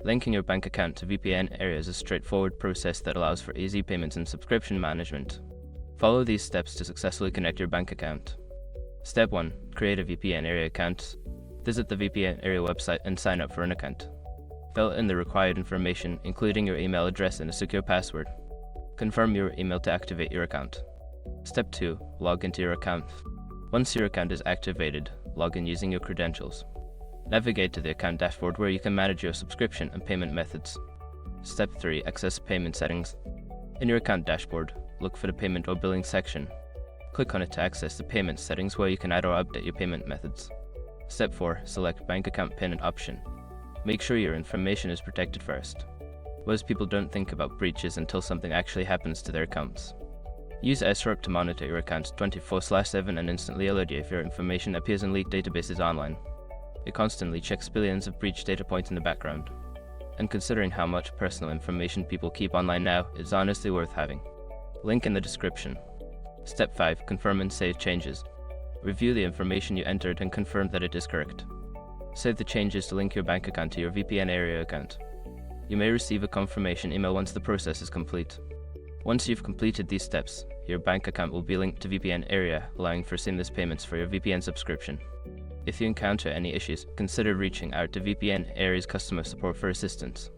Linking your bank account to VPNArea is a straightforward process that allows for easy payments and subscription management. Follow these steps to successfully connect your bank account. Step 1. Create a VPNArea account. Visit the VPNArea website and sign up for an account. Fill in the required information, including your email address and a secure password. Confirm your email to activate your account. Step 2. Log into your account. Once your account is activated, log in using your credentials. Navigate to the account dashboard where you can manage your subscription and payment methods. Step 3. Access payment settings. In your account dashboard, look for the payment or billing section. Click on it to access the payment settings where you can add or update your payment methods. Step 4. Select bank account PIN option. Make sure your information is protected first. Most people don't think about breaches until something actually happens to their accounts. Use SROP to monitor your accounts 24/7 and instantly alert you if your information appears in leaked databases online. It constantly checks billions of breach data points in the background. And considering how much personal information people keep online now, it's honestly worth having. Link in the description. Step 5. Confirm and save changes. Review the information you entered and confirm that it is correct. Save the changes to link your bank account to your VPNArea account. You may receive a confirmation email once the process is complete. Once you've completed these steps, your bank account will be linked to VPNArea, allowing for seamless payments for your VPN subscription. If you encounter any issues, consider reaching out to VPNArea's customer support for assistance.